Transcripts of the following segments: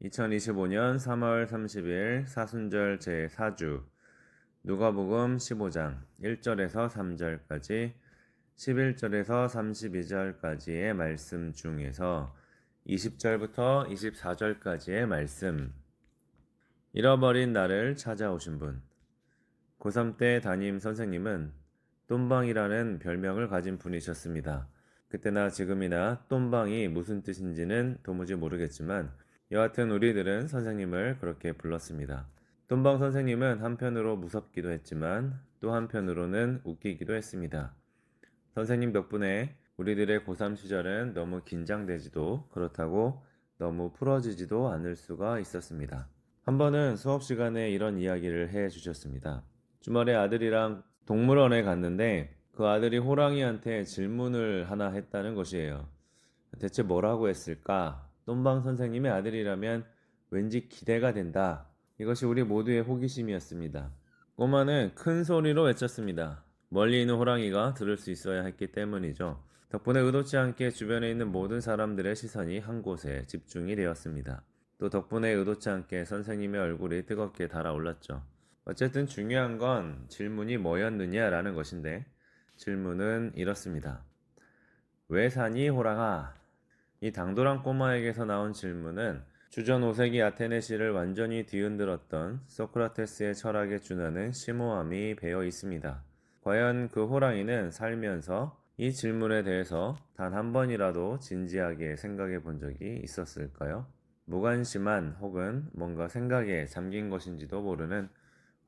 2025년 3월 30일 사순절 제4주 누가복음 15장 1절에서 3절까지 11절에서 32절까지의 말씀 중에서 20절부터 24절까지의 말씀. 잃어버린 나를 찾아오신 분. 고3 때 담임 선생님은 똠방이라는 별명을 가진 분이셨습니다. 그때나 지금이나 똠방이 무슨 뜻인지는 도무지 모르겠지만 여하튼 우리들은 선생님을 그렇게 불렀습니다. 똠방 선생님은 한편으로 무섭기도 했지만 또 한편으로는 웃기기도 했습니다. 선생님 덕분에 우리들의 고3 시절은 너무 긴장되지도 그렇다고 너무 풀어지지도 않을 수가 있었습니다. 한 번은 수업 시간에 이런 이야기를 해 주셨습니다. 주말에 아들이랑 동물원에 갔는데 그 아들이 호랑이한테 질문을 하나 했다는 것이에요. 대체 뭐라고 했을까? 똠방 선생님의 아들이라면 왠지 기대가 된다. 이것이 우리 모두의 호기심이었습니다. 꼬마는 큰 소리로 외쳤습니다. 멀리 있는 호랑이가 들을 수 있어야 했기 때문이죠. 덕분에 의도치 않게 주변에 있는 모든 사람들의 시선이 한 곳에 집중이 되었습니다. 또 덕분에 의도치 않게 선생님의 얼굴이 뜨겁게 달아올랐죠. 어쨌든 중요한 건 질문이 뭐였느냐라는 것인데 질문은 이렇습니다. 왜 사니 호랑아? 이 당돌한 꼬마에게서 나온 질문은 주전 5세기 아테네 시를 완전히 뒤흔들었던 소크라테스의 철학에 준하는 심오함이 배어 있습니다. 과연 그 호랑이는 살면서 이 질문에 대해서 단 한 번이라도 진지하게 생각해 본 적이 있었을까요? 무관심한 혹은 뭔가 생각에 잠긴 것인지도 모르는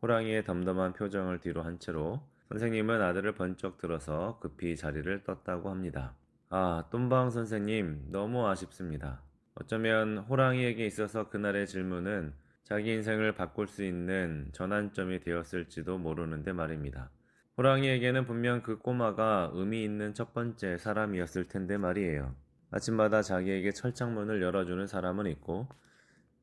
호랑이의 덤덤한 표정을 뒤로 한 채로 선생님은 아들을 번쩍 들어서 급히 자리를 떴다고 합니다. 아, 똠방 선생님, 너무 아쉽습니다. 어쩌면 호랑이에게 있어서 그날의 질문은 자기 인생을 바꿀 수 있는 전환점이 되었을지도 모르는데 말입니다. 호랑이에게는 분명 그 꼬마가 의미 있는 첫 번째 사람이었을 텐데 말이에요. 아침마다 자기에게 철창문을 열어주는 사람은 있고,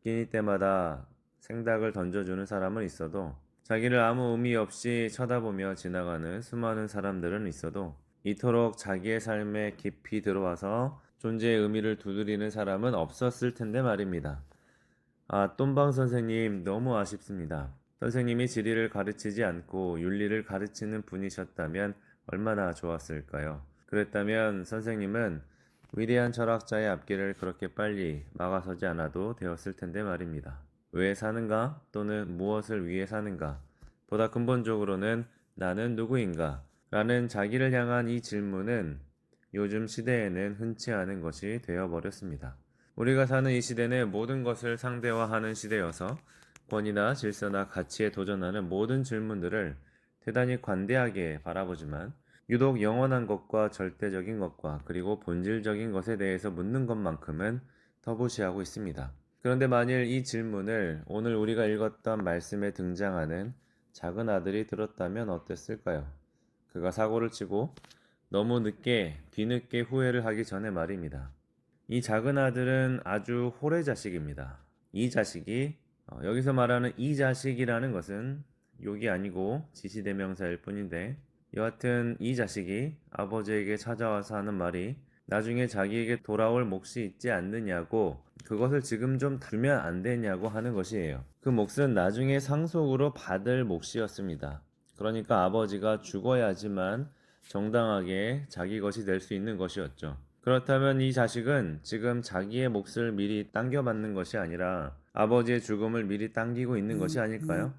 끼니 때마다 생닭을 던져주는 사람은 있어도, 자기를 아무 의미 없이 쳐다보며 지나가는 수많은 사람들은 있어도, 이토록 자기의 삶에 깊이 들어와서 존재의 의미를 두드리는 사람은 없었을 텐데 말입니다. 아, 똠방 선생님 너무 아쉽습니다. 선생님이 지리를 가르치지 않고 윤리를 가르치는 분이셨다면 얼마나 좋았을까요? 그랬다면 선생님은 위대한 철학자의 앞길을 그렇게 빨리 막아서지 않아도 되었을 텐데 말입니다. 왜 사는가? 또는 무엇을 위해 사는가? 보다 근본적으로는 나는 누구인가? 라는 자기를 향한 이 질문은 요즘 시대에는 흔치 않은 것이 되어버렸습니다. 우리가 사는 이 시대는 모든 것을 상대화하는 시대여서 권위나 질서나 가치에 도전하는 모든 질문들을 대단히 관대하게 바라보지만 유독 영원한 것과 절대적인 것과 그리고 본질적인 것에 대해서 묻는 것만큼은 터부시하고 있습니다. 그런데 만일 이 질문을 오늘 우리가 읽었던 말씀에 등장하는 작은 아들이 들었다면 어땠을까요? 그가 사고를 치고 너무 늦게 뒤늦게 후회를 하기 전에 말입니다. 이 작은 아들은 아주 호래 자식입니다. 이 자식이 여기서 말하는 이 자식이라는 것은 욕이 아니고 지시대명사일 뿐인데 여하튼 이 자식이 아버지에게 찾아와서 하는 말이 나중에 자기에게 돌아올 몫이 있지 않느냐고 그것을 지금 좀 주면 안 되냐고 하는 것이에요. 그 몫은 나중에 상속으로 받을 몫이었습니다. 그러니까 아버지가 죽어야지만 정당하게 자기 것이 될 수 있는 것이었죠. 그렇다면 이 자식은 지금 자기의 몫을 미리 당겨받는 것이 아니라 아버지의 죽음을 미리 당기고 있는 것이 아닐까요?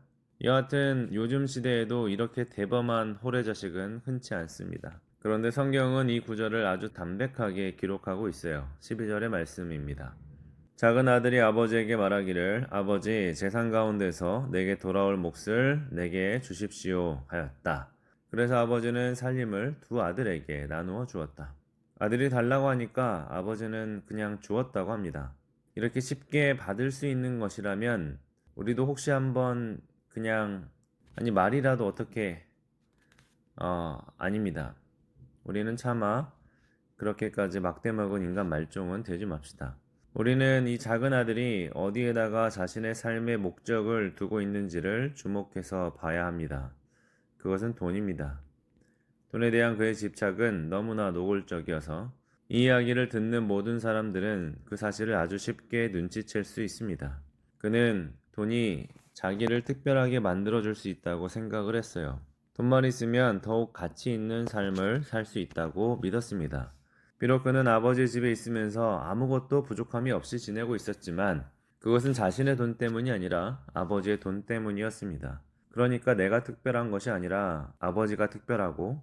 여하튼 요즘 시대에도 이렇게 대범한 호래 자식은 흔치 않습니다. 그런데 성경은 이 구절을 아주 담백하게 기록하고 있어요. 12절의 말씀입니다. 작은 아들이 아버지에게 말하기를 아버지 재산 가운데서 내게 돌아올 몫을 내게 주십시오 하였다. 그래서 아버지는 살림을 두 아들에게 나누어 주었다. 아들이 달라고 하니까 아버지는 그냥 주었다고 합니다. 이렇게 쉽게 받을 수 있는 것이라면 우리도 혹시 한번 그냥 아니 말이라도 어떻게 아닙니다. 우리는 차마 그렇게까지 막대먹은 인간 말종은 되지 맙시다. 우리는 이 작은 아들이 어디에다가 자신의 삶의 목적을 두고 있는지를 주목해서 봐야 합니다. 그것은 돈입니다. 돈에 대한 그의 집착은 너무나 노골적이어서 이 이야기를 듣는 모든 사람들은 그 사실을 아주 쉽게 눈치챌 수 있습니다. 그는 돈이 자기를 특별하게 만들어줄 수 있다고 생각을 했어요. 돈만 있으면 더욱 가치 있는 삶을 살 수 있다고 믿었습니다. 비록 그는 아버지 집에 있으면서 아무것도 부족함이 없이 지내고 있었지만 그것은 자신의 돈 때문이 아니라 아버지의 돈 때문이었습니다. 그러니까 내가 특별한 것이 아니라 아버지가 특별하고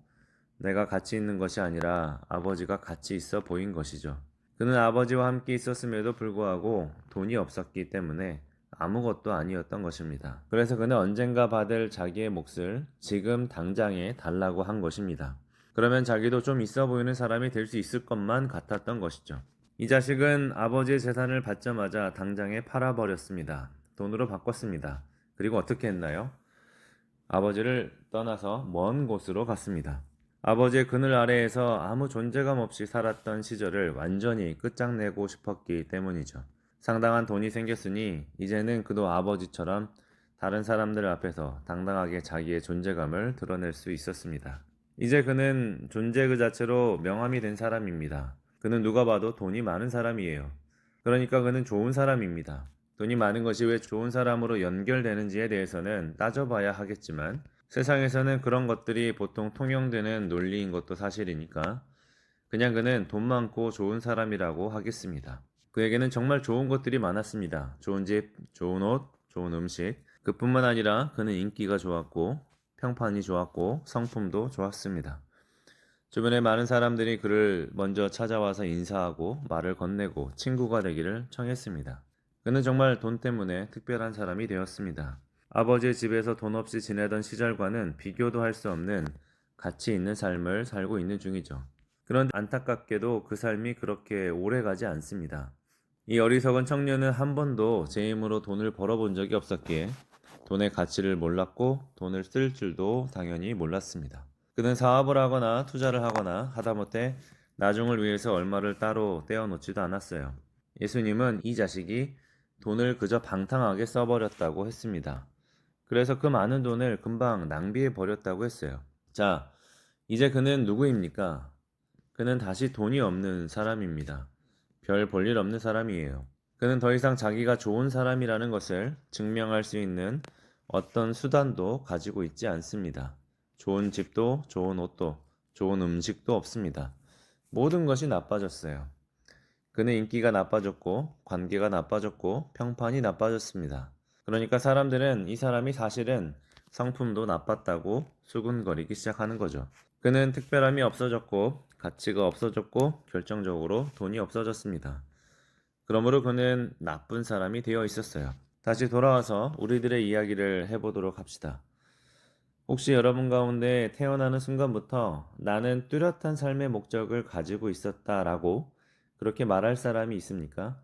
내가 가치 있는 것이 아니라 아버지가 가치 있어 보인 것이죠. 그는 아버지와 함께 있었음에도 불구하고 돈이 없었기 때문에 아무것도 아니었던 것입니다. 그래서 그는 언젠가 받을 자기의 몫을 지금 당장에 달라고 한 것입니다. 그러면 자기도 좀 있어 보이는 사람이 될 수 있을 것만 같았던 것이죠. 이 자식은 아버지의 재산을 받자마자 당장에 팔아버렸습니다. 돈으로 바꿨습니다. 그리고 어떻게 했나요? 아버지를 떠나서 먼 곳으로 갔습니다. 아버지의 그늘 아래에서 아무 존재감 없이 살았던 시절을 완전히 끝장내고 싶었기 때문이죠. 상당한 돈이 생겼으니 이제는 그도 아버지처럼 다른 사람들 앞에서 당당하게 자기의 존재감을 드러낼 수 있었습니다. 이제 그는 존재 그 자체로 명함이 된 사람입니다. 그는 누가 봐도 돈이 많은 사람이에요. 그러니까 그는 좋은 사람입니다. 돈이 많은 것이 왜 좋은 사람으로 연결되는지에 대해서는 따져봐야 하겠지만 세상에서는 그런 것들이 보통 통용되는 논리인 것도 사실이니까 그냥 그는 돈 많고 좋은 사람이라고 하겠습니다. 그에게는 정말 좋은 것들이 많았습니다. 좋은 집, 좋은 옷, 좋은 음식. 그뿐만 아니라 그는 인기가 좋았고 평판이 좋았고 성품도 좋았습니다. 주변에 많은 사람들이 그를 먼저 찾아와서 인사하고 말을 건네고 친구가 되기를 청했습니다. 그는 정말 돈 때문에 특별한 사람이 되었습니다. 아버지의 집에서 돈 없이 지내던 시절과는 비교도 할 수 없는 가치 있는 삶을 살고 있는 중이죠. 그런데 안타깝게도 그 삶이 그렇게 오래 가지 않습니다. 이 어리석은 청년은 한 번도 제 힘으로 돈을 벌어본 적이 없었기에 돈의 가치를 몰랐고 돈을 쓸 줄도 당연히 몰랐습니다. 그는 사업을 하거나 투자를 하거나 하다못해 나중을 위해서 얼마를 따로 떼어놓지도 않았어요. 예수님은 이 자식이 돈을 그저 방탕하게 써버렸다고 했습니다. 그래서 그 많은 돈을 금방 낭비해 버렸다고 했어요. 자, 이제 그는 누구입니까? 그는 다시 돈이 없는 사람입니다. 별 볼일 없는 사람이에요. 그는 더 이상 자기가 좋은 사람이라는 것을 증명할 수 있는 어떤 수단도 가지고 있지 않습니다. 좋은 집도, 좋은 옷도, 좋은 음식도 없습니다. 모든 것이 나빠졌어요. 그는 인기가 나빠졌고, 관계가 나빠졌고, 평판이 나빠졌습니다. 그러니까 사람들은 이 사람이 사실은 성품도 나빴다고 수군거리기 시작하는 거죠. 그는 특별함이 없어졌고, 가치가 없어졌고, 결정적으로 돈이 없어졌습니다. 그러므로 그는 나쁜 사람이 되어 있었어요. 다시 돌아와서 우리들의 이야기를 해보도록 합시다. 혹시 여러분 가운데 태어나는 순간부터 나는 뚜렷한 삶의 목적을 가지고 있었다라고 그렇게 말할 사람이 있습니까?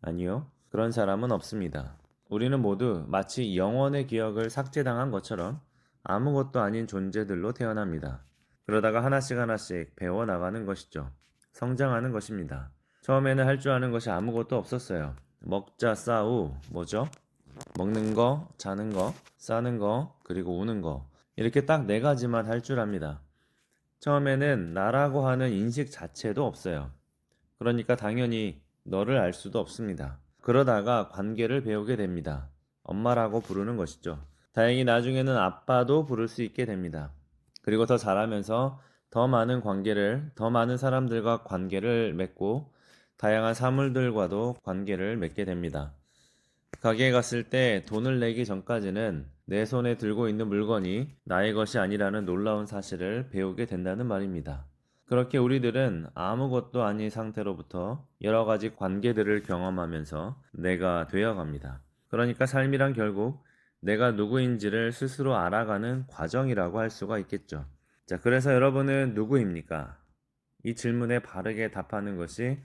아니요. 그런 사람은 없습니다. 우리는 모두 마치 영원의 기억을 삭제당한 것처럼 아무것도 아닌 존재들로 태어납니다. 그러다가 하나씩 하나씩 배워나가는 것이죠. 성장하는 것입니다. 처음에는 할 줄 아는 것이 아무것도 없었어요. 먹자 싸우 뭐죠? 먹는 거, 자는 거, 싸는 거, 그리고 우는 거. 이렇게 딱 네 가지만 할 줄 압니다. 처음에는 나라고 하는 인식 자체도 없어요. 그러니까 당연히 너를 알 수도 없습니다. 그러다가 관계를 배우게 됩니다. 엄마라고 부르는 것이죠. 다행히 나중에는 아빠도 부를 수 있게 됩니다. 그리고 더 자라면서 더 많은 관계를, 더 많은 사람들과 관계를 맺고 다양한 사물들과도 관계를 맺게 됩니다. 가게에 갔을 때 돈을 내기 전까지는 내 손에 들고 있는 물건이 나의 것이 아니라는 놀라운 사실을 배우게 된다는 말입니다. 그렇게 우리들은 아무것도 아닌 상태로부터 여러 가지 관계들을 경험하면서 내가 되어갑니다. 그러니까 삶이란 결국 내가 누구인지를 스스로 알아가는 과정이라고 할 수가 있겠죠. 자, 그래서 여러분은 누구입니까? 이 질문에 바르게 답하는 것이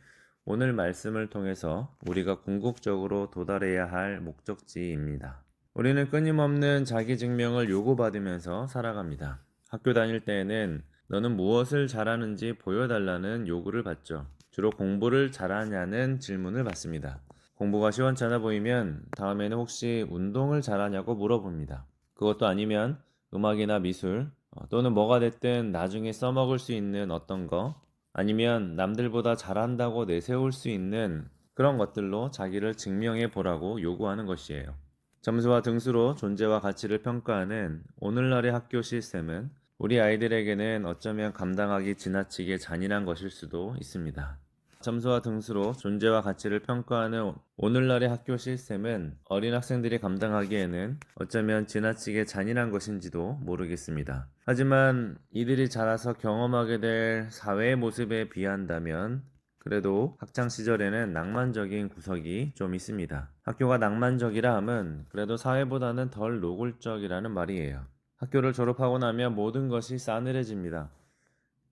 오늘 말씀을 통해서 우리가 궁극적으로 도달해야 할 목적지입니다. 우리는 끊임없는 자기 증명을 요구받으면서 살아갑니다. 학교 다닐 때에는 너는 무엇을 잘하는지 보여달라는 요구를 받죠. 주로 공부를 잘하냐는 질문을 받습니다. 공부가 시원찮아 보이면 다음에는 혹시 운동을 잘하냐고 물어봅니다. 그것도 아니면 음악이나 미술 또는 뭐가 됐든 나중에 써먹을 수 있는 어떤 거 아니면 남들보다 잘한다고 내세울 수 있는 그런 것들로 자기를 증명해 보라고 요구하는 것이에요. 점수와 등수로 존재와 가치를 평가하는 오늘날의 학교 시스템은 우리 아이들에게는 어쩌면 감당하기 지나치게 잔인한 것일 수도 있습니다. 점수와 등수로 존재와 가치를 평가하는 오늘날의 학교 시스템은 어린 학생들이 감당하기에는 어쩌면 지나치게 잔인한 것인지도 모르겠습니다. 하지만 이들이 자라서 경험하게 될 사회의 모습에 비한다면 그래도 학창 시절에는 낭만적인 구석이 좀 있습니다. 학교가 낭만적이라 함은 그래도 사회보다는 덜 노골적이라는 말이에요. 학교를 졸업하고 나면 모든 것이 싸늘해집니다.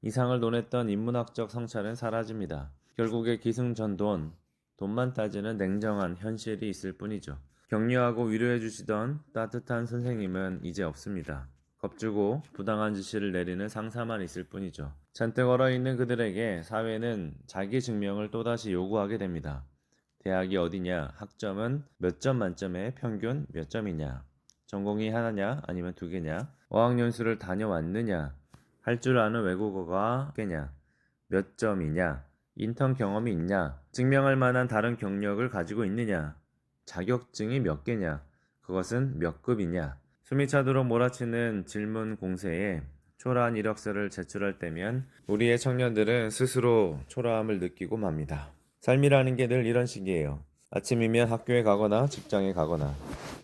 이상을 논했던 인문학적 성찰은 사라집니다. 결국에 기승전돈, 돈만 따지는 냉정한 현실이 있을 뿐이죠. 격려하고 위로해 주시던 따뜻한 선생님은 이제 없습니다. 겁주고 부당한 지시를 내리는 상사만 있을 뿐이죠. 잔뜩 얼어있는 그들에게 사회는 자기 증명을 또다시 요구하게 됩니다. 대학이 어디냐, 학점은 몇 점 만점에 평균 몇 점이냐, 전공이 하나냐 아니면 두 개냐, 어학연수를 다녀왔느냐, 할 줄 아는 외국어가 꽤냐, 몇 점이냐, 인턴 경험이 있냐, 증명할 만한 다른 경력을 가지고 있느냐, 자격증이 몇 개냐, 그것은 몇 급이냐. 숨이 차도록 몰아치는 질문 공세에 초라한 이력서를 제출할 때면 우리의 청년들은 스스로 초라함을 느끼고 맙니다. 삶이라는 게 늘 이런 식이에요. 아침이면 학교에 가거나 직장에 가거나,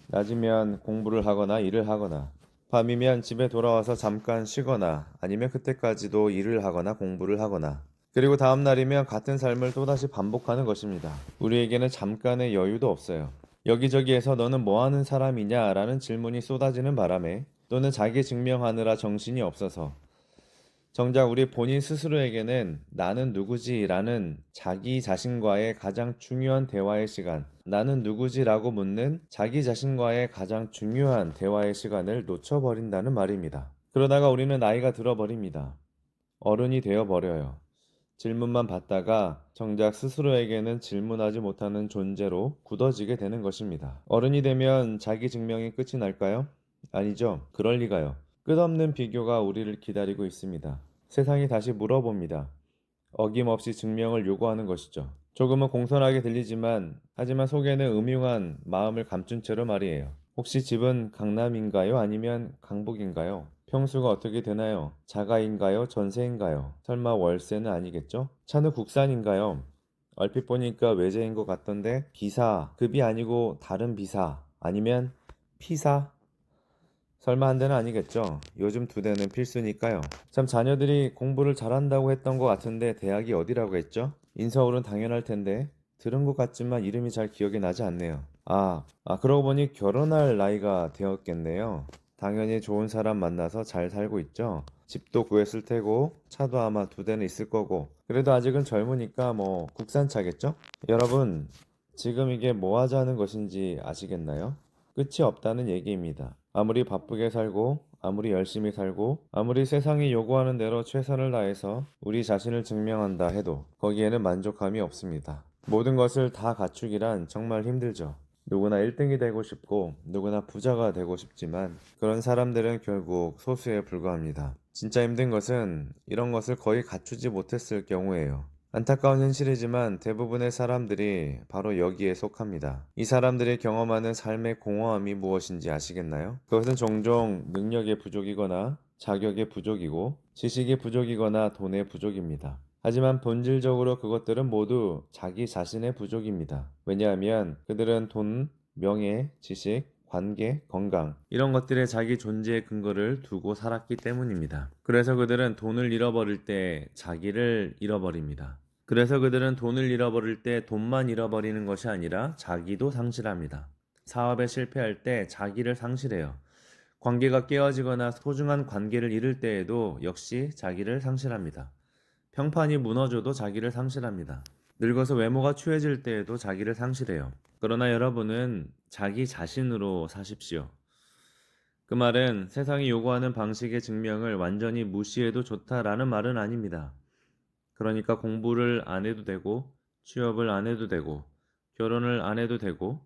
낮이면 공부를 하거나 일을 하거나, 밤이면 집에 돌아와서 잠깐 쉬거나 아니면 그때까지도 일을 하거나 공부를 하거나, 그리고 다음 날이면 같은 삶을 또다시 반복하는 것입니다. 우리에게는 잠깐의 여유도 없어요. 여기저기에서 너는 뭐 하는 사람이냐 라는 질문이 쏟아지는 바람에 또는 자기 증명하느라 정신이 없어서 정작 우리 본인 스스로에게는 나는 누구지 라는 자기 자신과의 가장 중요한 대화의 시간, 나는 누구지 라고 묻는 자기 자신과의 가장 중요한 대화의 시간을 놓쳐버린다는 말입니다. 그러다가 우리는 나이가 들어버립니다. 어른이 되어버려요. 질문만 받다가 정작 스스로에게는 질문하지 못하는 존재로 굳어지게 되는 것입니다. 어른이 되면 자기 증명이 끝이 날까요? 아니죠. 그럴 리가요. 끝없는 비교가 우리를 기다리고 있습니다. 세상이 다시 물어봅니다. 어김없이 증명을 요구하는 것이죠. 조금은 공손하게 들리지만 하지만 속에는 음흉한 마음을 감춘 채로 말이에요. 혹시 집은 강남인가요? 아니면 강북인가요? 평수가 어떻게 되나요? 자가인가요? 전세인가요? 설마 월세는 아니겠죠? 차는 국산인가요? 얼핏 보니까 외제인 것 같던데 기사급이 아니고 다른 비사 아니면 피사? 설마 한 대는 아니겠죠? 요즘 두 대는 필수니까요. 참 자녀들이 공부를 잘한다고 했던 것 같은데 대학이 어디라고 했죠? 인서울은 당연할 텐데 들은 것 같지만 이름이 잘 기억이 나지 않네요. 그러고 보니 결혼할 나이가 되었겠네요. 당연히 좋은 사람 만나서 잘 살고 있죠. 집도 구했을 테고 차도 아마 두 대는 있을 거고 그래도 아직은 젊으니까 뭐 국산차겠죠? 여러분 지금 이게 뭐 하자는 것인지 아시겠나요? 끝이 없다는 얘기입니다. 아무리 바쁘게 살고 아무리 열심히 살고 아무리 세상이 요구하는 대로 최선을 다해서 우리 자신을 증명한다 해도 거기에는 만족함이 없습니다. 모든 것을 다 갖추기란 정말 힘들죠. 누구나 1등이 되고 싶고 누구나 부자가 되고 싶지만 그런 사람들은 결국 소수에 불과합니다. 진짜 힘든 것은 이런 것을 거의 갖추지 못했을 경우예요. 안타까운 현실이지만 대부분의 사람들이 바로 여기에 속합니다. 이 사람들이 경험하는 삶의 공허함이 무엇인지 아시겠나요? 그것은 종종 능력의 부족이거나 자격의 부족이고 지식의 부족이거나 돈의 부족입니다. 하지만 본질적으로 그것들은 모두 자기 자신의 부족입니다. 왜냐하면 그들은 돈, 명예, 지식, 관계, 건강 이런 것들에 자기 존재의 근거를 두고 살았기 때문입니다. 그래서 그들은 돈을 잃어버릴 때 자기를 잃어버립니다. 그래서 그들은 돈을 잃어버릴 때 돈만 잃어버리는 것이 아니라 자기도 상실합니다. 사업에 실패할 때 자기를 상실해요. 관계가 깨어지거나 소중한 관계를 잃을 때에도 역시 자기를 상실합니다. 평판이 무너져도 자기를 상실합니다. 늙어서 외모가 추해질 때에도 자기를 상실해요. 그러나 여러분은 자기 자신으로 사십시오. 그 말은 세상이 요구하는 방식의 증명을 완전히 무시해도 좋다라는 말은 아닙니다. 그러니까 공부를 안 해도 되고, 취업을 안 해도 되고, 결혼을 안 해도 되고,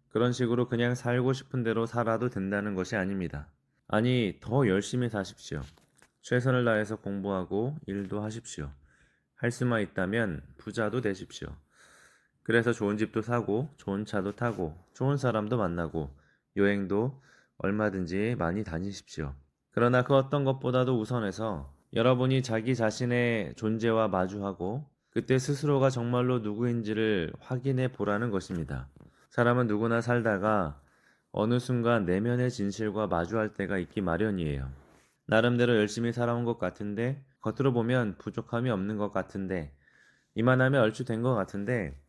그런 식으로 그냥 살고 싶은 대로 살아도 된다는 것이 아닙니다. 아니, 더 열심히 사십시오. 최선을 다해서 공부하고 일도 하십시오. 할 수만 있다면 부자도 되십시오. 그래서 좋은 집도 사고, 좋은 차도 타고, 좋은 사람도 만나고, 여행도 얼마든지 많이 다니십시오. 그러나 그 어떤 것보다도 우선해서 여러분이 자기 자신의 존재와 마주하고, 그때 스스로가 정말로 누구인지를 확인해 보라는 것입니다. 사람은 누구나 살다가 어느 순간 내면의 진실과 마주할 때가 있기 마련이에요. 나름대로 열심히 살아온 것 같은데, 겉으로 보면 부족함이 없는 것 같은데, 이만하면 얼추 된 것 같은데,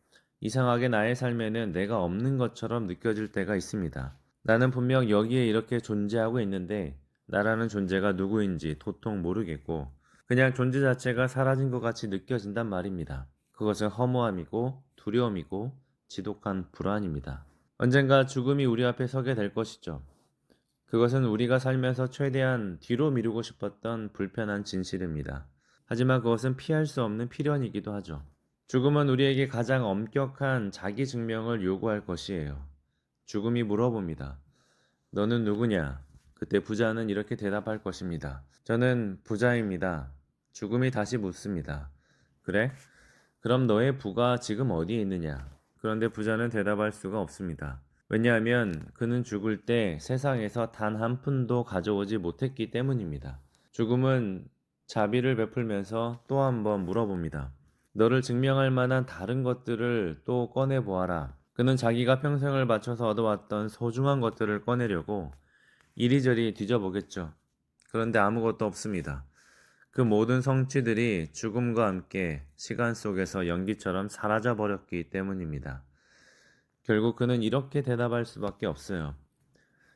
이상하게 나의 삶에는 내가 없는 것처럼 느껴질 때가 있습니다. 나는 분명 여기에 이렇게 존재하고 있는데, 나라는 존재가 누구인지 도통 모르겠고, 그냥 존재 자체가 사라진 것 같이 느껴진단 말입니다. 그것은 허무함이고, 두려움이고, 지독한 불안입니다. 언젠가 죽음이 우리 앞에 서게 될 것이죠. 그것은 우리가 살면서 최대한 뒤로 미루고 싶었던 불편한 진실입니다. 하지만 그것은 피할 수 없는 필연이기도 하죠. 죽음은 우리에게 가장 엄격한 자기 증명을 요구할 것이에요. 죽음이 물어봅니다. 너는 누구냐? 그때 부자는 이렇게 대답할 것입니다. 저는 부자입니다. 죽음이 다시 묻습니다. 그래? 그럼 너의 부가 지금 어디에 있느냐? 그런데 부자는 대답할 수가 없습니다. 왜냐하면 그는 죽을 때 세상에서 단 한 푼도 가져오지 못했기 때문입니다. 죽음은 자비를 베풀면서 또 한 번 물어봅니다. 너를 증명할 만한 다른 것들을 또 꺼내 보아라. 그는 자기가 평생을 바쳐서 얻어왔던 소중한 것들을 꺼내려고 이리저리 뒤져보겠죠. 그런데 아무것도 없습니다. 그 모든 성취들이 죽음과 함께 시간 속에서 연기처럼 사라져 버렸기 때문입니다. 결국 그는 이렇게 대답할 수밖에 없어요.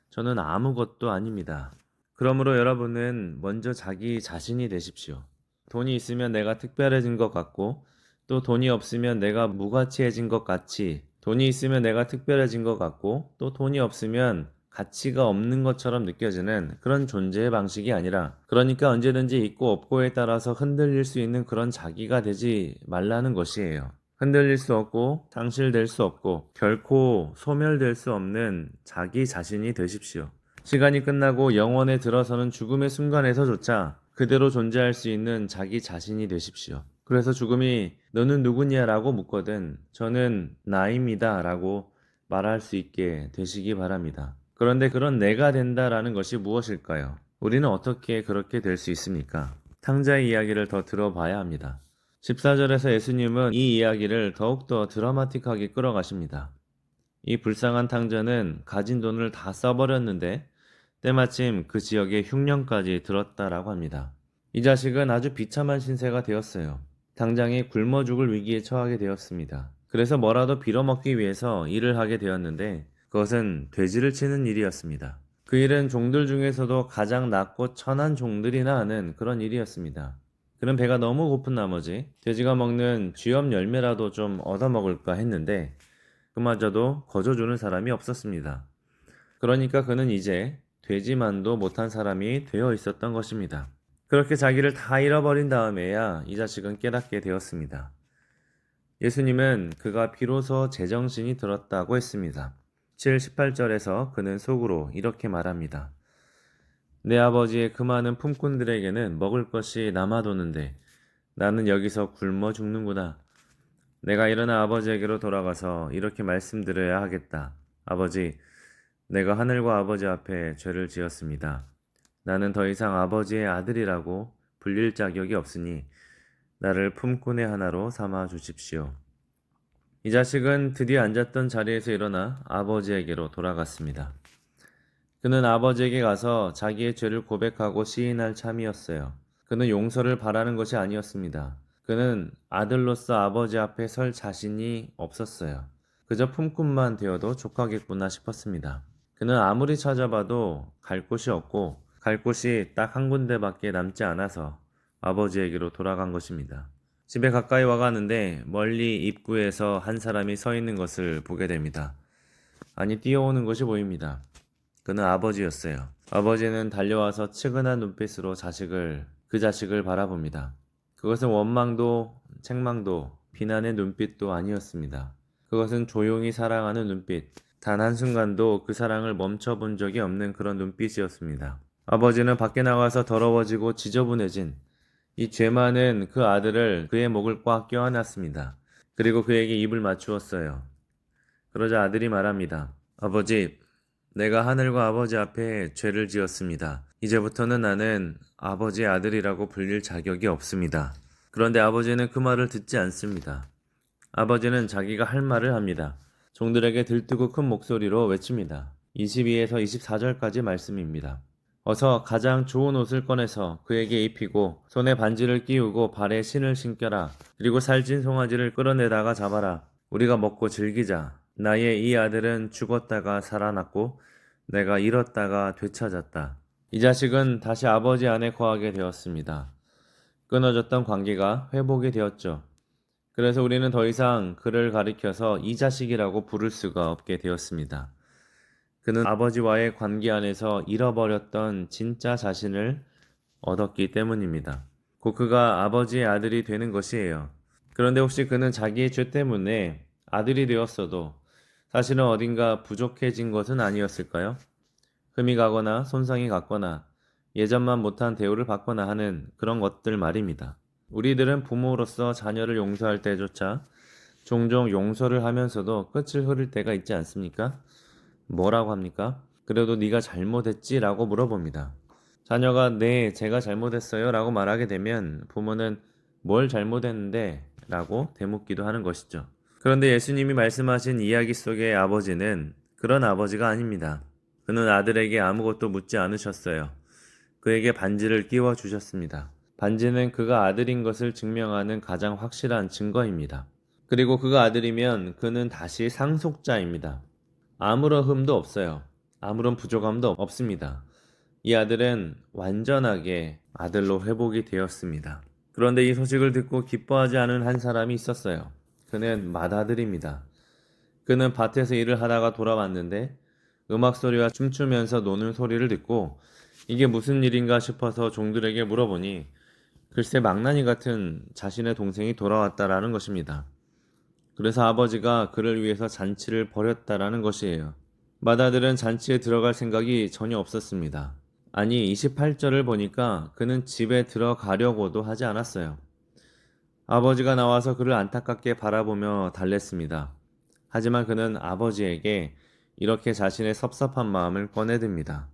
저는 아무것도 아닙니다. 그러므로 여러분은 먼저 자기 자신이 되십시오. 돈이 있으면 내가 특별해진 것 같고, 또 돈이 없으면 내가 무가치해진 것 같이, 돈이 있으면 내가 특별해진 것 같고, 또 돈이 없으면 가치가 없는 것처럼 느껴지는 그런 존재의 방식이 아니라, 그러니까 언제든지 있고 없고에 따라서 흔들릴 수 있는 그런 자기가 되지 말라는 것이에요. 흔들릴 수 없고 상실될 수 없고 결코 소멸될 수 없는 자기 자신이 되십시오. 시간이 끝나고 영원에 들어서는 죽음의 순간에서조차 그대로 존재할 수 있는 자기 자신이 되십시오. 그래서 죽음이 너는 누구냐라고 묻거든 저는 나입니다 라고 말할 수 있게 되시기 바랍니다. 그런데 그런 내가 된다라는 것이 무엇일까요? 우리는 어떻게 그렇게 될 수 있습니까? 탕자의 이야기를 더 들어봐야 합니다. 14절에서 예수님은 이 이야기를 더욱더 드라마틱하게 끌어가십니다. 이 불쌍한 탕자는 가진 돈을 다 써버렸는데 때마침 그 지역에 흉년까지 들었다라고 합니다. 이 자식은 아주 비참한 신세가 되었어요. 당장에 굶어 죽을 위기에 처하게 되었습니다. 그래서 뭐라도 빌어먹기 위해서 일을 하게 되었는데 그것은 돼지를 치는 일이었습니다. 그 일은 종들 중에서도 가장 낮고 천한 종들이나 하는 그런 일이었습니다. 그는 배가 너무 고픈 나머지 돼지가 먹는 쥐염 열매라도 좀 얻어먹을까 했는데 그마저도 거저주는 사람이 없었습니다. 그러니까 그는 이제 돼지만도 못한 사람이 되어 있었던 것입니다. 그렇게 자기를 다 잃어버린 다음에야 이 자식은 깨닫게 되었습니다. 예수님은 그가 비로소 제정신이 들었다고 했습니다. 7, 18절에서 그는 속으로 이렇게 말합니다. 내 아버지의 그 많은 품꾼들에게는 먹을 것이 남아도는데 나는 여기서 굶어 죽는구나. 내가 일어나 아버지에게로 돌아가서 이렇게 말씀드려야 하겠다. 아버지, 내가 하늘과 아버지 앞에 죄를 지었습니다. 나는 더 이상 아버지의 아들이라고 불릴 자격이 없으니 나를 품꾼의 하나로 삼아 주십시오. 이 자식은 드디어 앉았던 자리에서 일어나 아버지에게로 돌아갔습니다. 그는 아버지에게 가서 자기의 죄를 고백하고 시인할 참이었어요. 그는 용서를 바라는 것이 아니었습니다. 그는 아들로서 아버지 앞에 설 자신이 없었어요. 그저 품꾼만 되어도 족하겠구나 싶었습니다. 그는 아무리 찾아봐도 갈 곳이 없고 갈 곳이 딱 한 군데밖에 남지 않아서 아버지에게로 돌아간 것입니다. 집에 가까이 와가는데 멀리 입구에서 한 사람이 서 있는 것을 보게 됩니다. 아니, 뛰어오는 것이 보입니다. 그는 아버지였어요. 아버지는 달려와서 측은한 눈빛으로 그 자식을 바라봅니다. 그것은 원망도, 책망도, 비난의 눈빛도 아니었습니다. 그것은 조용히 사랑하는 눈빛, 단 한순간도 그 사랑을 멈춰본 적이 없는 그런 눈빛이었습니다. 아버지는 밖에 나가서 더러워지고 지저분해진 이 죄 많은 그 아들을 그의 목을 꽉 껴안았습니다. 그리고 그에게 입을 맞추었어요. 그러자 아들이 말합니다. 아버지, 내가 하늘과 아버지 앞에 죄를 지었습니다. 이제부터는 나는 아버지의 아들이라고 불릴 자격이 없습니다. 그런데 아버지는 그 말을 듣지 않습니다. 아버지는 자기가 할 말을 합니다. 종들에게 들뜨고 큰 목소리로 외칩니다. 22에서 24절까지 말씀입니다. 어서 가장 좋은 옷을 꺼내서 그에게 입히고 손에 반지를 끼우고 발에 신을 신겨라. 그리고 살찐 송아지를 끌어내다가 잡아라. 우리가 먹고 즐기자. 나의 이 아들은 죽었다가 살아났고 내가 잃었다가 되찾았다. 이 자식은 다시 아버지 안에 거하게 되었습니다. 끊어졌던 관계가 회복이 되었죠. 그래서 우리는 더 이상 그를 가리켜서 이 자식이라고 부를 수가 없게 되었습니다. 그는 아버지와의 관계 안에서 잃어버렸던 진짜 자신을 얻었기 때문입니다. 곧 그가 아버지의 아들이 되는 것이에요. 그런데 혹시 그는 자기의 죄 때문에 아들이 되었어도 사실은 어딘가 부족해진 것은 아니었을까요? 흠이 가거나 손상이 갔거나 예전만 못한 대우를 받거나 하는 그런 것들 말입니다. 우리들은 부모로서 자녀를 용서할 때조차 종종 용서를 하면서도 끝을 흐릴 때가 있지 않습니까? 뭐라고 합니까? 그래도 네가 잘못했지? 라고 물어봅니다. 자녀가 네, 제가 잘못했어요 라고 말하게 되면 부모는 뭘 잘못했는데? 라고 되묻기도 하는 것이죠. 그런데 예수님이 말씀하신 이야기 속의 아버지는 그런 아버지가 아닙니다. 그는 아들에게 아무것도 묻지 않으셨어요. 그에게 반지를 끼워 주셨습니다. 반지는 그가 아들인 것을 증명하는 가장 확실한 증거입니다. 그리고 그가 아들이면 그는 다시 상속자입니다. 아무런 흠도 없어요. 아무런 부족함도 없습니다. 이 아들은 완전하게 아들로 회복이 되었습니다. 그런데 이 소식을 듣고 기뻐하지 않은 한 사람이 있었어요. 그는 맏아들입니다. 그는 밭에서 일을 하다가 돌아왔는데 음악 소리와 춤추면서 노는 소리를 듣고 이게 무슨 일인가 싶어서 종들에게 물어보니 글쎄 망나니 같은 자신의 동생이 돌아왔다라는 것입니다. 그래서 아버지가 그를 위해서 잔치를 벌였다라는 것이에요. 맏아들은 잔치에 들어갈 생각이 전혀 없었습니다. 아니 28절을 보니까 그는 집에 들어가려고도 하지 않았어요. 아버지가 나와서 그를 안타깝게 바라보며 달랬습니다. 하지만 그는 아버지에게 이렇게 자신의 섭섭한 마음을 꺼내듭니다.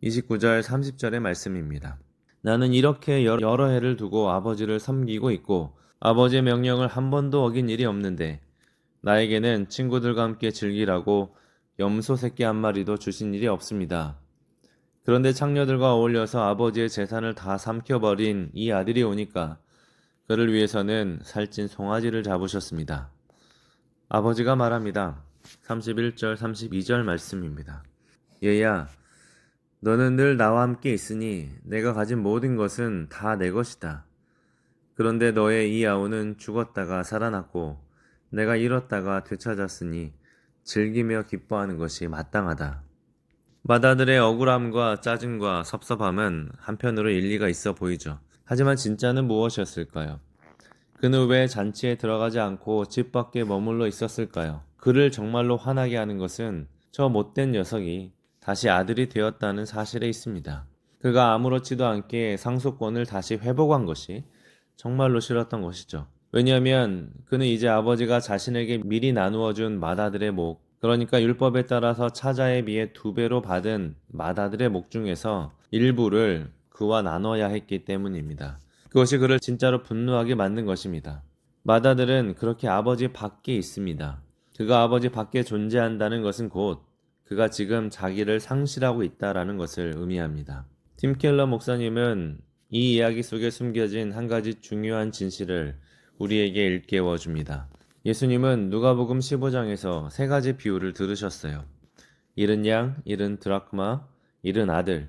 29절 30절의 말씀입니다. 나는 이렇게 여러 해를 두고 아버지를 섬기고 있고 아버지의 명령을 한 번도 어긴 일이 없는데 나에게는 친구들과 함께 즐기라고 염소 새끼 한 마리도 주신 일이 없습니다. 그런데 창녀들과 어울려서 아버지의 재산을 다 삼켜버린 이 아들이 오니까 그를 위해서는 살찐 송아지를 잡으셨습니다. 아버지가 말합니다. 31절 32절 말씀입니다. 얘야, 너는 늘 나와 함께 있으니 내가 가진 모든 것은 다 내 것이다. 그런데 너의 이 아우는 죽었다가 살아났고 내가 잃었다가 되찾았으니 즐기며 기뻐하는 것이 마땅하다. 맏아들의 억울함과 짜증과 섭섭함은 한편으로 일리가 있어 보이죠. 하지만 진짜는 무엇이었을까요? 그는 왜 잔치에 들어가지 않고 집 밖에 머물러 있었을까요? 그를 정말로 화나게 하는 것은 저 못된 녀석이 다시 아들이 되었다는 사실에 있습니다. 그가 아무렇지도 않게 상속권을 다시 회복한 것이 정말로 싫었던 것이죠. 왜냐하면 그는 이제 아버지가 자신에게 미리 나누어 준 맏아들의 목, 그러니까 율법에 따라서 차자에 비해 2배로 받은 맏아들의 목 중에서 일부를 그와 나눠야 했기 때문입니다. 그것이 그를 진짜로 분노하게 만든 것입니다. 맏아들은 그렇게 아버지 밖에 있습니다. 그가 아버지 밖에 존재한다는 것은 곧 그가 지금 자기를 상실하고 있다라는 것을 의미합니다. 팀 켈러 목사님은 이 이야기 속에 숨겨진 한 가지 중요한 진실을 우리에게 일깨워 줍니다. 예수님은 누가복음 15장에서 3가지 비유를 들으셨어요. 잃은 양, 잃은 드라크마, 잃은 아들.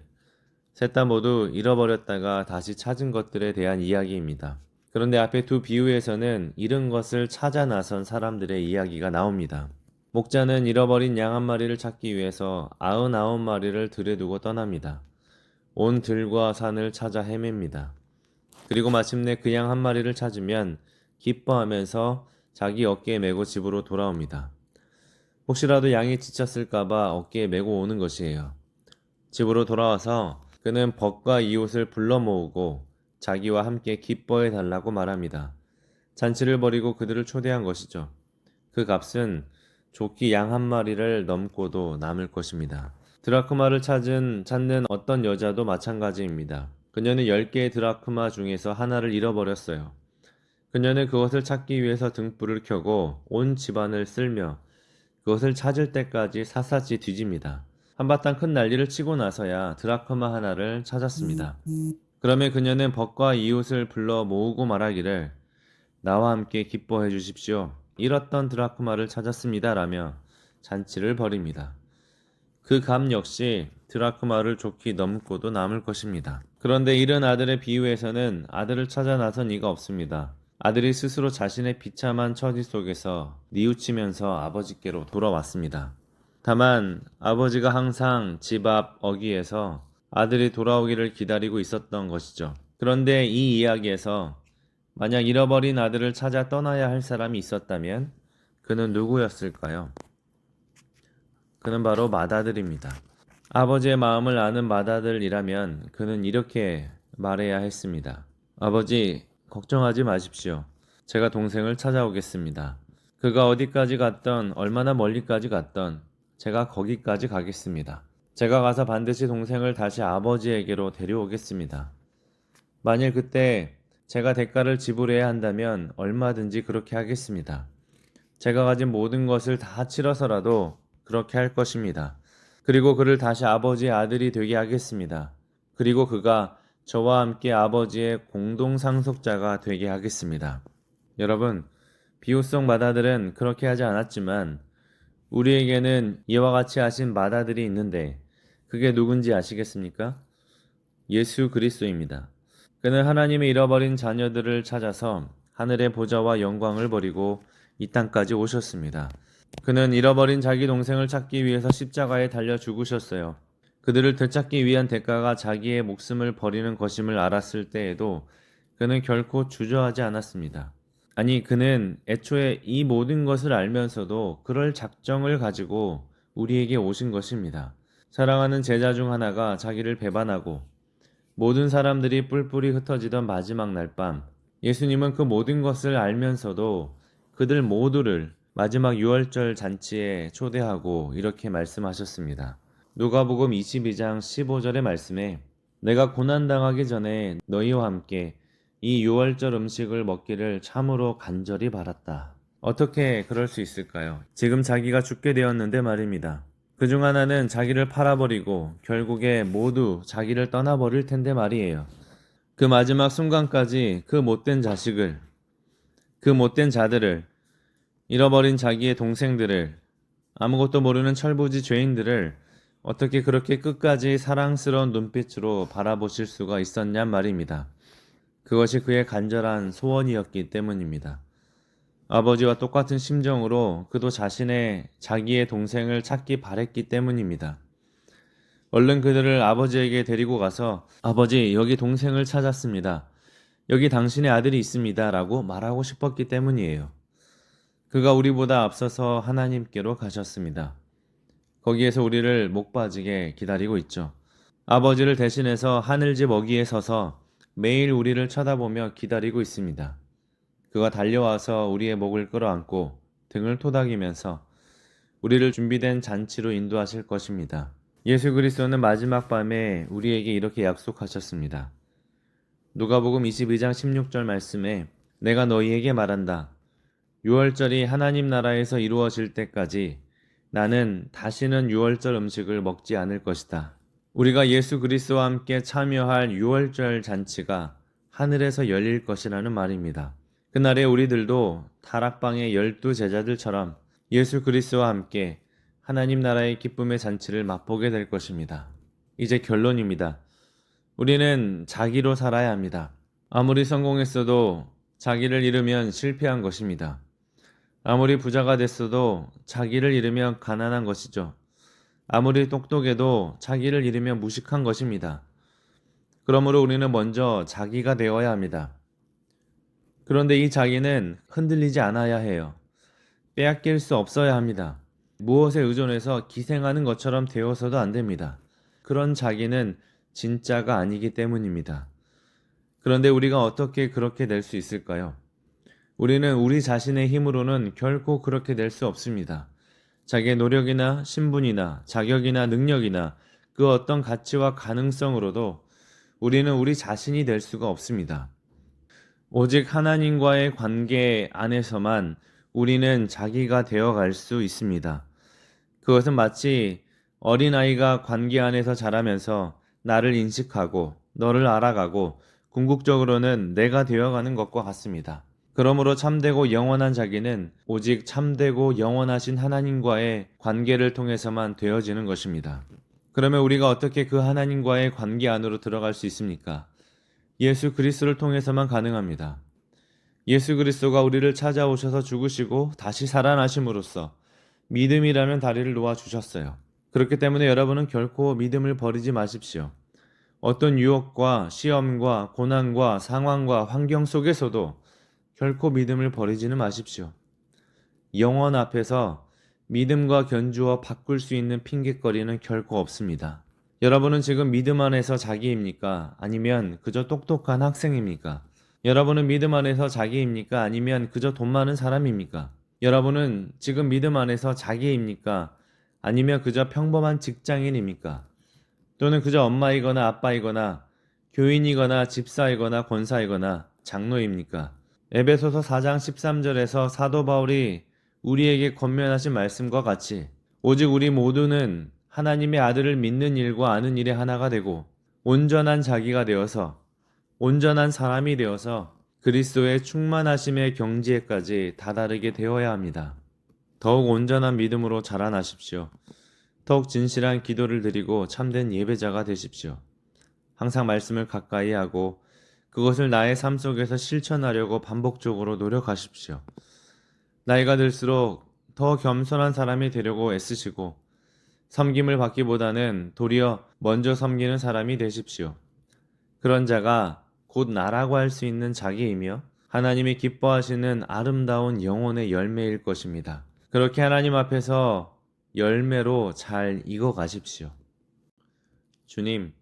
셋 다 모두 잃어버렸다가 다시 찾은 것들에 대한 이야기입니다. 그런데 앞에 2 비유에서는 잃은 것을 찾아 나선 사람들의 이야기가 나옵니다. 목자는 잃어버린 양 한 마리를 찾기 위해서 99마리를 들여두고 떠납니다. 온 들과 산을 찾아 헤맵니다. 그리고 마침내 그 양 한 마리를 찾으면 기뻐하면서 자기 어깨에 메고 집으로 돌아옵니다. 혹시라도 양이 지쳤을까봐 어깨에 메고 오는 것이에요. 집으로 돌아와서 그는 벗과 이웃을 불러 모으고 자기와 함께 기뻐해 달라고 말합니다. 잔치를 벌이고 그들을 초대한 것이죠. 그 값은 조기 양 한 마리를 넘고도 남을 것입니다. 드라크마를 찾는 어떤 여자도 마찬가지입니다. 그녀는 10개의 드라크마 중에서 하나를 잃어버렸어요. 그녀는 그것을 찾기 위해서 등불을 켜고 온 집안을 쓸며 그것을 찾을 때까지 샅샅이 뒤집니다. 한바탕 큰 난리를 치고 나서야 드라크마 하나를 찾았습니다. 그러면 그녀는 벗과 이웃을 불러 모으고 말하기를 나와 함께 기뻐해 주십시오. 잃었던 드라크마를 찾았습니다. 라며 잔치를 벌입니다. 그 값 역시 드라크마를 좋게 넘고도 남을 것입니다. 그런데 잃은 아들의 비유에서는 아들을 찾아 나선 이가 없습니다. 아들이 스스로 자신의 비참한 처지 속에서 뉘우치면서 아버지께로 돌아왔습니다. 다만 아버지가 항상 집 앞 어귀에서 아들이 돌아오기를 기다리고 있었던 것이죠. 그런데 이 이야기에서 만약 잃어버린 아들을 찾아 떠나야 할 사람이 있었다면 그는 누구였을까요? 그는 바로 맏아들입니다. 아버지의 마음을 아는 맏아들이라면 그는 이렇게 말해야 했습니다. 아버지, 걱정하지 마십시오. 제가 동생을 찾아오겠습니다. 그가 어디까지 갔던 얼마나 멀리까지 갔던 제가 거기까지 가겠습니다. 제가 가서 반드시 동생을 다시 아버지에게로 데려오겠습니다. 만일 그때 제가 대가를 지불해야 한다면 얼마든지 그렇게 하겠습니다. 제가 가진 모든 것을 다 치러서라도 그렇게 할 것입니다. 그리고 그를 다시 아버지의 아들이 되게 하겠습니다. 그리고 그가 저와 함께 아버지의 공동 상속자가 되게 하겠습니다. 여러분, 비유성 맏아들은 그렇게 하지 않았지만 우리에게는 이와 같이 하신 맏아들이 있는데 그게 누군지 아시겠습니까? 예수 그리스도입니다. 그는 하나님의 잃어버린 자녀들을 찾아서 하늘의 보좌와 영광을 버리고 이 땅까지 오셨습니다. 그는 잃어버린 자기 동생을 찾기 위해서 십자가에 달려 죽으셨어요. 그들을 되찾기 위한 대가가 자기의 목숨을 버리는 것임을 알았을 때에도 그는 결코 주저하지 않았습니다. 아니, 그는 애초에 이 모든 것을 알면서도 그럴 작정을 가지고 우리에게 오신 것입니다. 사랑하는 제자 중 하나가 자기를 배반하고 모든 사람들이 뿔뿔이 흩어지던 마지막 날 밤, 예수님은 그 모든 것을 알면서도 그들 모두를 마지막 유월절 잔치에 초대하고 이렇게 말씀하셨습니다. 누가복음 22장 15절의 말씀에 내가 고난당하기 전에 너희와 함께 이 유월절 음식을 먹기를 참으로 간절히 바랐다. 어떻게 그럴 수 있을까요? 지금 자기가 죽게 되었는데 말입니다. 그중 하나는 자기를 팔아버리고 결국에 모두 자기를 떠나버릴 텐데 말이에요. 그 마지막 순간까지 그 못된 자식을, 그 못된 자들을, 잃어버린 자기의 동생들을, 아무것도 모르는 철부지 죄인들을 어떻게 그렇게 끝까지 사랑스러운 눈빛으로 바라보실 수가 있었냔 말입니다. 그것이 그의 간절한 소원이었기 때문입니다. 아버지와 똑같은 심정으로 그도 자기의 동생을 찾기 바랬기 때문입니다. 얼른 그들을 아버지에게 데리고 가서 아버지, 여기 동생을 찾았습니다. 여기 당신의 아들이 있습니다. 라고 말하고 싶었기 때문이에요. 그가 우리보다 앞서서 하나님께로 가셨습니다. 거기에서 우리를 목 빠지게 기다리고 있죠. 아버지를 대신해서 하늘집 어귀에 서서 매일 우리를 쳐다보며 기다리고 있습니다. 그가 달려와서 우리의 목을 끌어안고 등을 토닥이면서 우리를 준비된 잔치로 인도하실 것입니다. 예수 그리스도는 마지막 밤에 우리에게 이렇게 약속하셨습니다. 누가복음 22장 16절 말씀에 내가 너희에게 말한다. 유월절이 하나님 나라에서 이루어질 때까지 나는 다시는 유월절 음식을 먹지 않을 것이다. 우리가 예수 그리스도와 함께 참여할 유월절 잔치가 하늘에서 열릴 것이라는 말입니다. 그날에 우리들도 다락방의 12제자들처럼 예수 그리스도와 함께 하나님 나라의 기쁨의 잔치를 맛보게 될 것입니다. 이제 결론입니다. 우리는 자기로 살아야 합니다. 아무리 성공했어도 자기를 잃으면 실패한 것입니다. 아무리 부자가 됐어도 자기를 잃으면 가난한 것이죠. 아무리 똑똑해도 자기를 잃으면 무식한 것입니다. 그러므로 우리는 먼저 자기가 되어야 합니다. 그런데 이 자기는 흔들리지 않아야 해요. 빼앗길 수 없어야 합니다. 무엇에 의존해서 기생하는 것처럼 되어서도 안 됩니다. 그런 자기는 진짜가 아니기 때문입니다. 그런데 우리가 어떻게 그렇게 될 수 있을까요? 우리는 우리 자신의 힘으로는 결코 그렇게 될 수 없습니다. 자기의 노력이나 신분이나 자격이나 능력이나 그 어떤 가치와 가능성으로도 우리는 우리 자신이 될 수가 없습니다. 오직 하나님과의 관계 안에서만 우리는 자기가 되어갈 수 있습니다. 그것은 마치 어린아이가 관계 안에서 자라면서 나를 인식하고 너를 알아가고 궁극적으로는 내가 되어가는 것과 같습니다. 그러므로 참되고 영원한 자기는 오직 참되고 영원하신 하나님과의 관계를 통해서만 되어지는 것입니다. 그러면 우리가 어떻게 그 하나님과의 관계 안으로 들어갈 수 있습니까? 예수 그리스도를 통해서만 가능합니다. 예수 그리스도가 우리를 찾아오셔서 죽으시고 다시 살아나심으로써 믿음이라는 다리를 놓아 주셨어요. 그렇기 때문에 여러분은 결코 믿음을 버리지 마십시오. 어떤 유혹과 시험과 고난과 상황과 환경 속에서도 결코 믿음을 버리지는 마십시오. 영원 앞에서 믿음과 견주어 바꿀 수 있는 핑곗거리는 결코 없습니다. 여러분은 지금 믿음 안에서 자기입니까? 아니면 그저 똑똑한 학생입니까? 여러분은 믿음 안에서 자기입니까? 아니면 그저 돈 많은 사람입니까? 여러분은 지금 믿음 안에서 자기입니까? 아니면 그저 평범한 직장인입니까? 또는 그저 엄마이거나 아빠이거나 교인이거나 집사이거나 권사이거나 장로입니까? 에베소서 4장 13절에서 사도 바울이 우리에게 권면하신 말씀과 같이 오직 우리 모두는 하나님의 아들을 믿는 일과 아는 일에 하나가 되고 온전한 자기가 되어서 온전한 사람이 되어서 그리스도의 충만하심의 경지에까지 다다르게 되어야 합니다. 더욱 온전한 믿음으로 자라나십시오. 더욱 진실한 기도를 드리고 참된 예배자가 되십시오. 항상 말씀을 가까이 하고 그것을 나의 삶 속에서 실천하려고 반복적으로 노력하십시오. 나이가 들수록 더 겸손한 사람이 되려고 애쓰시고 섬김을 받기보다는 도리어 먼저 섬기는 사람이 되십시오. 그런 자가 곧 나라고 할 수 있는 자기이며 하나님이 기뻐하시는 아름다운 영혼의 열매일 것입니다. 그렇게 하나님 앞에서 열매로 잘 익어 가십시오. 주님,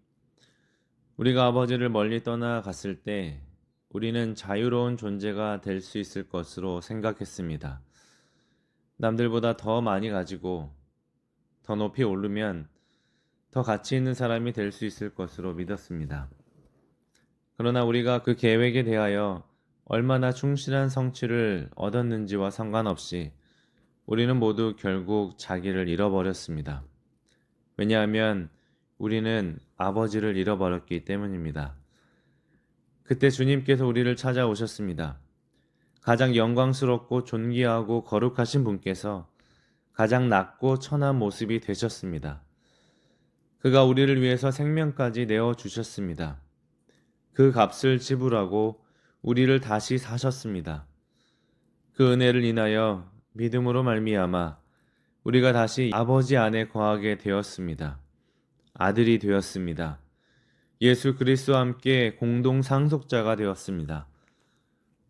우리가 아버지를 멀리 떠나갔을 때 우리는 자유로운 존재가 될 수 있을 것으로 생각했습니다. 남들보다 더 많이 가지고 더 높이 오르면 더 가치 있는 사람이 될 수 있을 것으로 믿었습니다. 그러나 우리가 그 계획에 대하여 얼마나 충실한 성취를 얻었는지와 상관없이 우리는 모두 결국 자기를 잃어버렸습니다. 왜냐하면 우리는 아버지를 잃어버렸기 때문입니다. 그때 주님께서 우리를 찾아오셨습니다. 가장 영광스럽고 존귀하고 거룩하신 분께서 가장 낮고 천한 모습이 되셨습니다. 그가 우리를 위해서 생명까지 내어주셨습니다. 그 값을 지불하고 우리를 다시 사셨습니다. 그 은혜를 인하여 믿음으로 말미암아 우리가 다시 아버지 안에 거하게 되었습니다. 아들이 되었습니다. 예수 그리스도와 함께 공동 상속자가 되었습니다.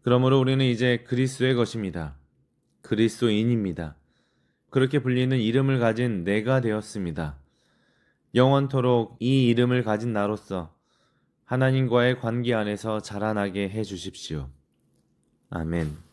그러므로 우리는 이제 그리스도의 것입니다. 그리스도인입니다. 그렇게 불리는 이름을 가진 내가 되었습니다. 영원토록 이 이름을 가진 나로서 하나님과의 관계 안에서 자라나게 해 주십시오. 아멘.